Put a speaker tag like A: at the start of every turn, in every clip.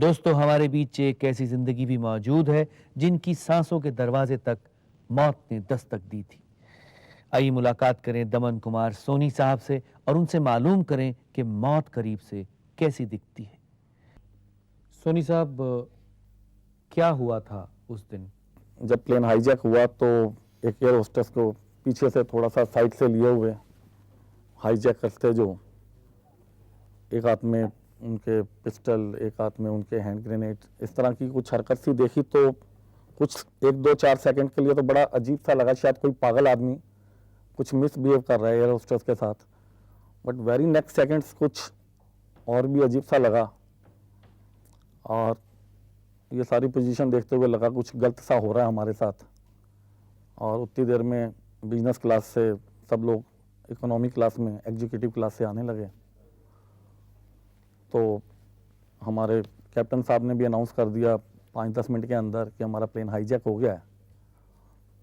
A: दोस्तों, हमारे बीच एक ऐसी जिंदगी भी मौजूद है जिनकी सांसों के दरवाजे तक मौत ने दस्तक दी थी। आइए मुलाकात करें दमन कुमार सोनी साहब से और उनसे मालूम करें कि मौत करीब से कैसी दिखती है। सोनी साहब, क्या हुआ था उस दिन?
B: जब प्लेन हाईजैक हुआ तो एक एयर होस्टेस को पीछे से थोड़ा सा साइड से लिए हुए हाईजैकर्स थे, जो एक हाथ में उनके पिस्टल, एक हाथ में उनके हैंड ग्रेनेड, इस तरह की कुछ हरकत सी देखी तो कुछ 1-2-4 सेकंड के लिए तो बड़ा अजीब सा लगा, शायद कोई पागल आदमी कुछ मिसबिहेव कर रहा है एयर होस्टेस के साथ। बट वेरी नेक्स्ट सेकंड्स कुछ और भी अजीब सा लगा और ये सारी पोजीशन देखते हुए लगा कुछ गलत सा हो रहा है हमारे साथ। और उतनी देर में बिजनेस क्लास से सब लोग इकोनॉमी क्लास में, एग्जीक्यूटिव क्लास से आने लगे। तो हमारे कैप्टन साहब ने भी अनाउंस कर दिया 5-10 मिनट के अंदर कि हमारा प्लेन हाईजैक हो गया है।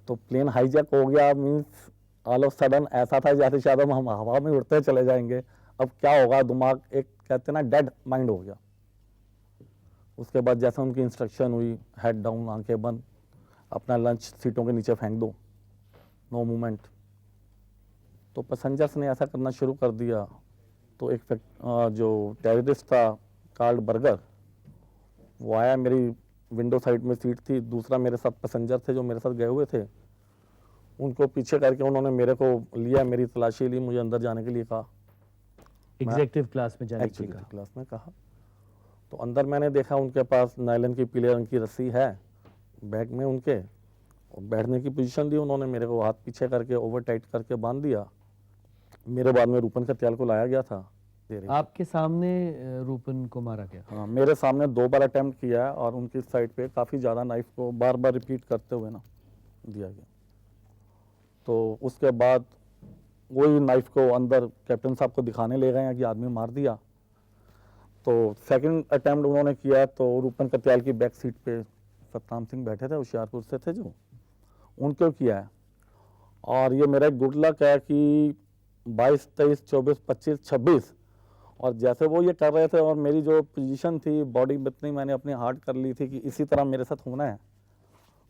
B: तो प्लेन हाईजैक हो गया मीन्स ऑल ऑफ सडन ऐसा था जैसे शायद हम हवा में उड़ते चले जाएंगे। अब क्या होगा, दिमाग एक कहते हैं ना डेड माइंड हो गया। उसके बाद जैसे उनकी इंस्ट्रक्शन हुई, हेड डाउन, आंखें बंद, अपना लंच सीटों के नीचे फेंक दो, नो मूवमेंट। तो पैसेंजर्स ने ऐसा करना शुरू कर दिया। तो एक जो टेररिस्ट था कार्ल बर्गर, वो आया, मेरी विंडो साइड में सीट थी, दूसरा मेरे साथ पैसेंजर थे जो मेरे साथ गए हुए थे, उनको पीछे करके उन्होंने मेरे को लिया, मेरी तलाशी ली, मुझे अंदर जाने के लिए कहा,
A: एग्जीक्यूटिव क्लास में जाने के लिए
B: एग्जीक्यूटिव क्लास में कहा। तो अंदर मैंने देखा उनके पास नायलन की पीले रंग की रस्सी है बैग में उनके, और बैठने की पोजीशन दी उन्होंने, मेरे को हाथ पीछे करके ओवर टाइट करके बांध दिया। मेरे बाद में रूपन कत्याल को लाया गया था।
A: आपके सामने रूपन को मारा गया?
B: हाँ, मेरे सामने 2 बार अटेम्प्ट किया है और उनकी साइड पे काफ़ी ज़्यादा नाइफ को बार बार रिपीट करते हुए ना दिया गया। तो उसके बाद वही नाइफ को अंदर कैप्टन साहब को दिखाने ले गए हैं कि आदमी मार दिया। तो सेकंड अटेम्प्ट उन्होंने किया तो रूपन कत्याल की बैक सीट पे सतनाम सिंह बैठे थे, होशियारपुर से थे, जो उनको किया है। और ये मेरा गुड लक है कि 22, 23, 24, 25, 26 और जैसे वो ये कर रहे थे और मेरी जो पोजीशन थी, बॉडी इतनी मैंने अपनी हार्ड कर ली थी कि इसी तरह मेरे साथ होना है।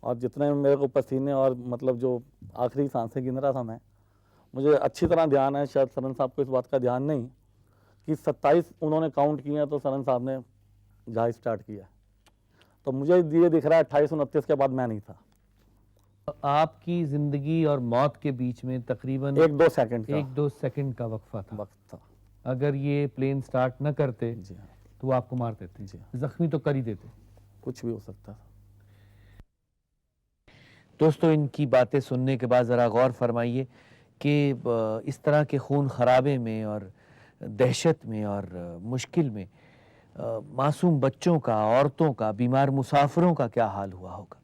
B: और जितने मेरे को पसीने और मतलब जो आखिरी सांसें गिन रहा था मैं, मुझे अच्छी तरह ध्यान है, शायद सरन साहब को इस बात का ध्यान नहीं, कि 27 उन्होंने काउंट किए तो सरन साहब ने जहाज स्टार्ट किया। तो मुझे ये दिख रहा है 28-29 के बाद मैं नहीं था।
A: आपकी जिंदगी और मौत के बीच में तकरीबन
B: 1-2 सेकंड
A: का वक्फा था।
B: वक्त था।
A: अगर ये प्लेन स्टार्ट न करते
B: जी हाँ,
A: तो वो आपको मार देते,
B: जी हाँ,
A: जख्मी तो कर ही देते,
B: कुछ भी हो सकता था।
A: दोस्तों, इनकी बातें सुनने के बाद ज़रा गौर फरमाइए कि इस तरह के खून खराबे में और दहशत में और मुश्किल में मासूम बच्चों का, औरतों का, बीमार मुसाफिरों का क्या हाल हुआ होगा।